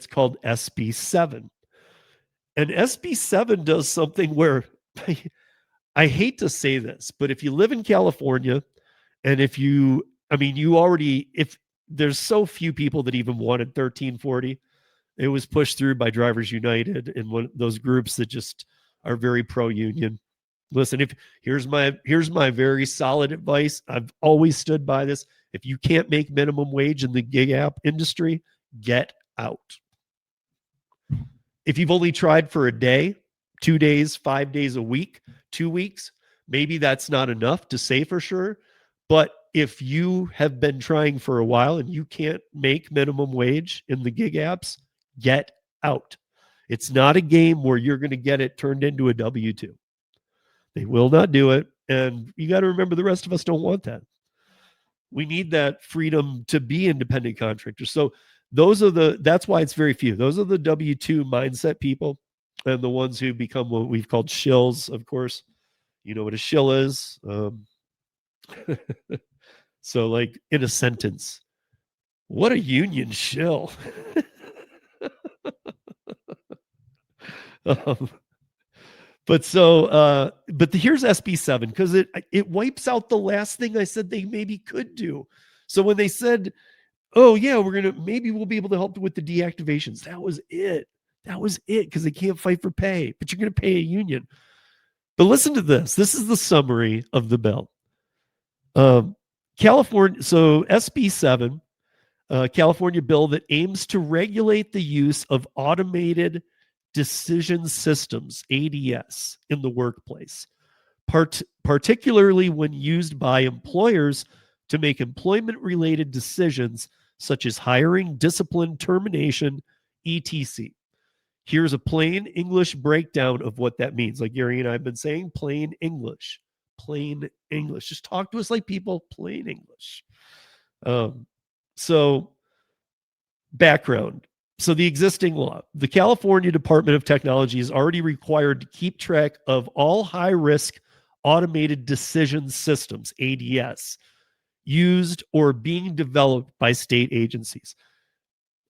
called SB7. And SB7 does something where I hate to say this, but if you live in California and if you, I mean, you already, if there's so few people that even wanted 1340, it was pushed through by Drivers United and one of those groups that just are very pro-union. Listen, if here's my very solid advice. I've always stood by this. If you can't make minimum wage in the gig app industry, get out. If you've only tried for a day, 2 days, 5 days a week, 2 weeks, maybe that's not enough to say for sure. But if you have been trying for a while and you can't make minimum wage in the gig apps, get out. It's not a game where you're going to get it turned into a W-2. They will not do it. And you got to remember, the rest of us don't want that. We need that freedom to be independent contractors. So that's why it's very few. Those are the W-2 mindset people and the ones who become what we've called shills, of course. You know what a shill is? So like in a sentence, what a union shill. But here's SB7 because it wipes out the last thing I said they maybe could do. So when they said, oh yeah, maybe we'll be able to help with the deactivations, that was it. That was it, because they can't fight for pay, but you're going to pay a union. But listen to this. This is the summary of the bill. California, so SB7, California bill that aims to regulate the use of automated decision systems, ADS, in the workplace, particularly when used by employers to make employment-related decisions such as hiring, discipline, termination, etc. Here's a plain English breakdown of what that means. Like Gary and I have been saying, plain English. Plain English. Just talk to us like people, plain English. So, background. So the existing law, the California Department of Technology is already required to keep track of all high-risk automated decision systems, ADS, used or being developed by state agencies.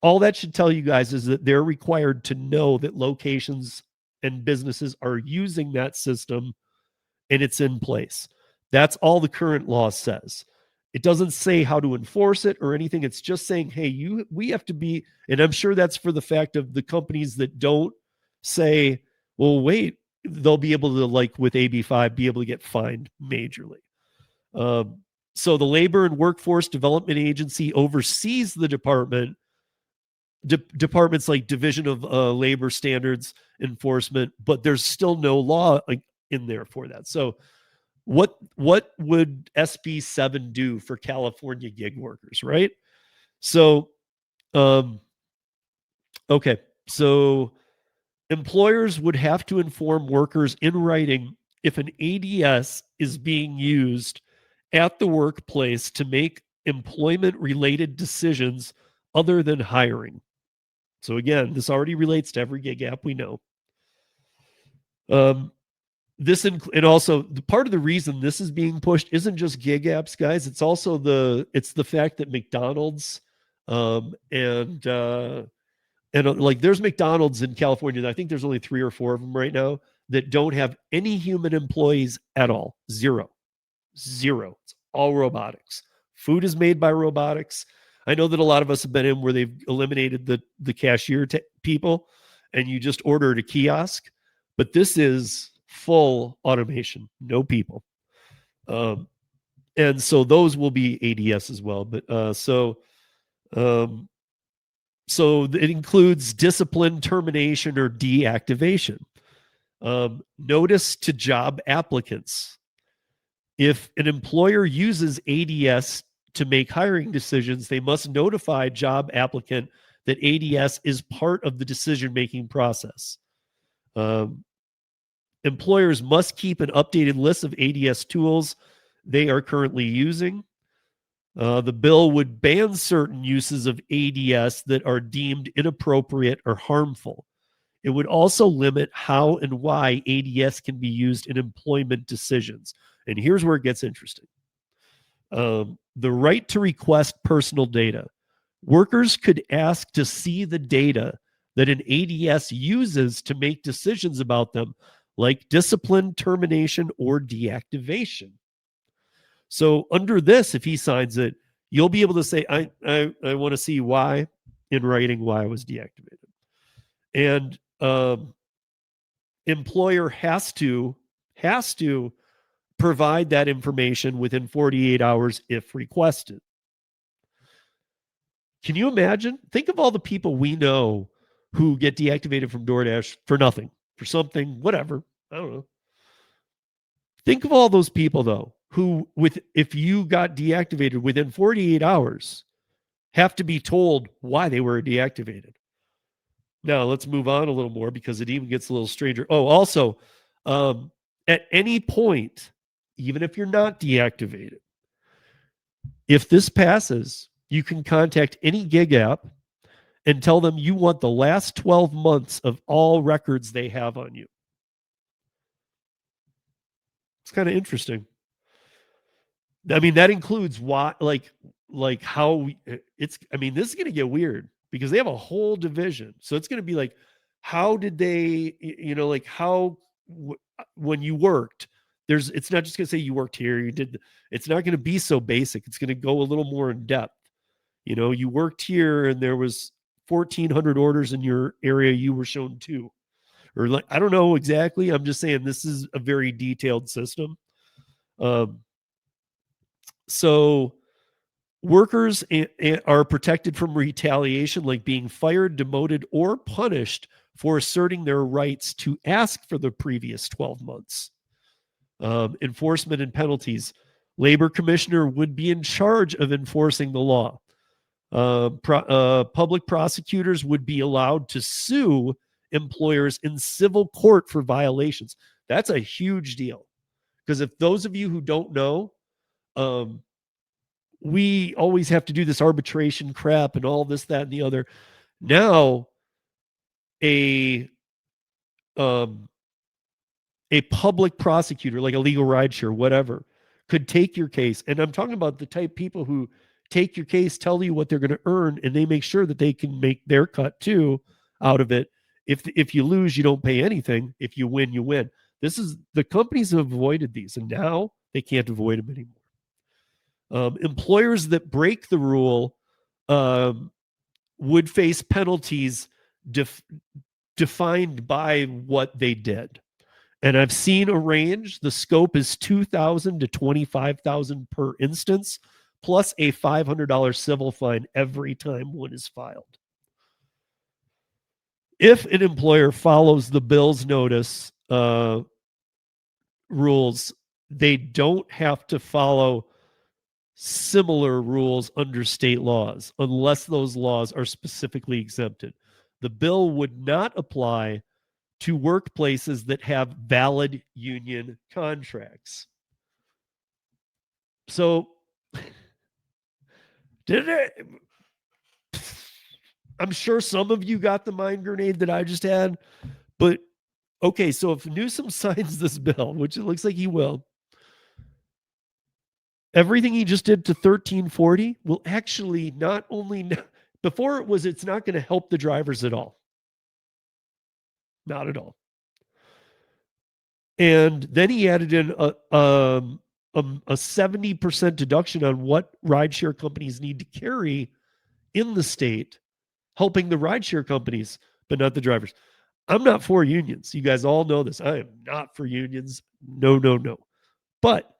All that should tell you guys is that they're required to know that locations and businesses are using that system and it's in place. That's all the current law says. It doesn't say how to enforce it or anything. It's just saying, hey, we have to be, and I'm sure that's for the fact of the companies that don't say, well, wait, they'll be able to, like with AB5, be able to get fined majorly. So the Labor and Workforce Development Agency oversees the departments like Division of Labor Standards Enforcement, but there's still no law in there for that. So what would SB7 do for California gig workers, right? So, okay. So employers would have to inform workers in writing if an ADS is being used at the workplace to make employment-related decisions other than hiring. So again, this already relates to every gig app we know. And also the part of the reason this is being pushed isn't just gig apps, guys. It's also the fact that McDonald's and like there's McDonald's in California. I think there's only 3 or 4 of them right now that don't have any human employees at all. Zero. It's all robotics. Food is made by robotics. I know that a lot of us have been in where they've eliminated the cashier people and you just order at a kiosk, but this is full automation, no people. And so those will be ADS as well. But so it includes discipline, termination, or deactivation. Notice to job applicants. If an employer uses ADS to make hiring decisions, they must notify job applicant that ADS is part of the decision-making process. Employers must keep an updated list of ADS tools they are currently using. The bill would ban certain uses of ADS that are deemed inappropriate or harmful. It would also limit how and why ADS can be used in employment decisions. And here's where it gets interesting. The right to request personal data. Workers could ask to see the data that an ADS uses to make decisions about them, like discipline, termination, or deactivation. So under this, if he signs it, you'll be able to say, I want to see why in writing why I was deactivated. And employer has to provide that information within 48 hours if requested. Can you imagine? Think of all the people we know who get deactivated from DoorDash for nothing, for something, whatever. I don't know. Think of all those people, though, who, if you got deactivated within 48 hours, have to be told why they were deactivated. Now, let's move on a little more because it even gets a little stranger. Oh, also, at any point, even if you're not deactivated, if this passes, you can contact any gig app and tell them you want the last 12 months of all records they have on you. It's kind of interesting. I mean, that includes why, like how it's, I mean, this is going to get weird because they have a whole division. So it's going to be like, how did they, like how, when you worked, it's not just going to say you worked here, you did, it's not going to be so basic. It's going to go a little more in depth. You worked here and there was 1,400 orders in your area you were shown to, or like, I don't know exactly. I'm just saying this is a very detailed system. So workers are protected from retaliation, like being fired, demoted, or punished for asserting their rights to ask for the previous 12 months. Enforcement and penalties. Labor commissioner would be in charge of enforcing the law. Public prosecutors would be allowed to sue employers in civil court for violations. That's a huge deal. Because if those of you who don't know, we always have to do this arbitration crap and all this, that, and the other. Now, a public prosecutor, like a legal rideshare, whatever, could take your case. And I'm talking about the type of people who take your case, tell you what they're going to earn, and they make sure that they can make their cut too out of it. If you lose, you don't pay anything. If you win, you win. The companies have avoided these, and now they can't avoid them anymore. Employers that break the rule would face penalties defined by what they did. And I've seen a range. The scope is $2,000 to $25,000 per instance, plus a $500 civil fine every time one is filed. If an employer follows the bill's notice rules, they don't have to follow similar rules under state laws unless those laws are specifically exempted. The bill would not apply to workplaces that have valid union contracts. So, I'm sure some of you got the mind grenade that I just had, but okay, so if Newsom signs this bill, which it looks like he will, everything he just did to 1340 will actually not only, before it was, it's not going to help the drivers at all. Not at all. And then he added in a 70% deduction on what rideshare companies need to carry in the state, helping the rideshare companies, but not the drivers. I'm not for unions. You guys all know this. I am not for unions. No. But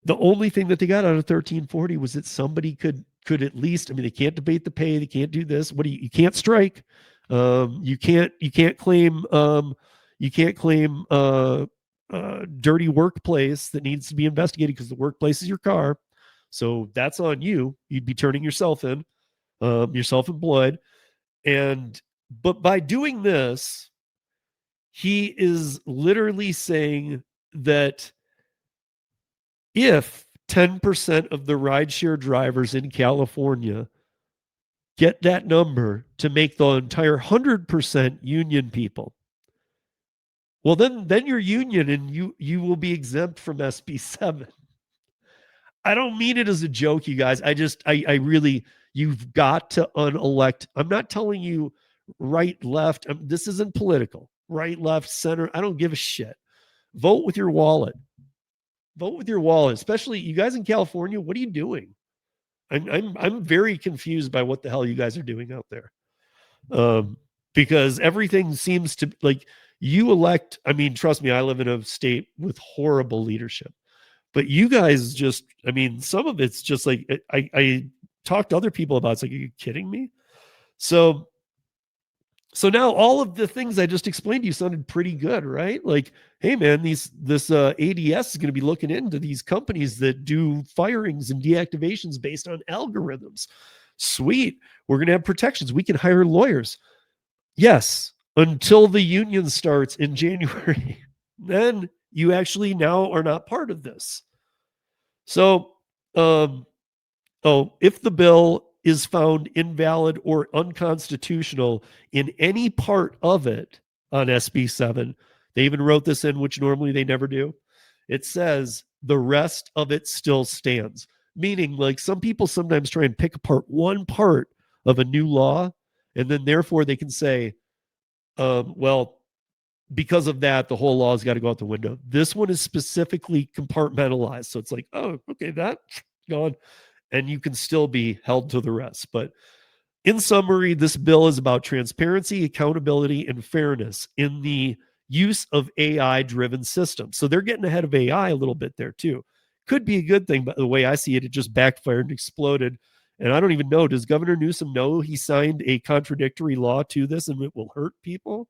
the only thing that they got out of 1340 was that somebody could at least, I mean, they can't debate the pay. They can't do this. You can't strike. You can't claim dirty workplace that needs to be investigated because the workplace is your car. So that's on you. You'd be turning yourself in. You're self-employed. But by doing this, he is literally saying that if 10% of the rideshare drivers in California get that number to make the entire 100% union people, well, then you're union and you will be exempt from SB 7. I don't mean it as a joke, you guys. I really, You've got to unelect. I'm not telling you right, left. This isn't political. Right, left, center. I don't give a shit. Vote with your wallet. Vote with your wallet, especially you guys in California. What are you doing? I'm very confused by what the hell you guys are doing out there. Because everything seems to like you elect. I mean, trust me, I live in a state with horrible leadership, but you guys just, I mean, some of it's just like I talked to other people about. It's like, are you kidding me? So now all of the things I just explained to you sounded pretty good, right? Like, hey man, this ADS is going to be looking into these companies that do firings and deactivations based on algorithms. Sweet. We're going to have protections. We can hire lawyers. Yes, until the union starts in January. Then you actually now are not part of this. So, if the bill is found invalid or unconstitutional in any part of it on SB 7, they even wrote this in, which normally they never do. It says the rest of it still stands, meaning like some people sometimes try and pick apart one part of a new law, and then therefore they can say, well, because of that, the whole law's got to go out the window. This one is specifically compartmentalized. So it's like, oh, okay, that gone. And you can still be held to the rest. But in summary, this bill is about transparency, accountability, and fairness in the use of AI-driven systems. So they're getting ahead of AI a little bit there too. Could be a good thing, but the way I see it, it just backfired and exploded. And I don't even know, does Governor Newsom know he signed a contradictory law to this and it will hurt people?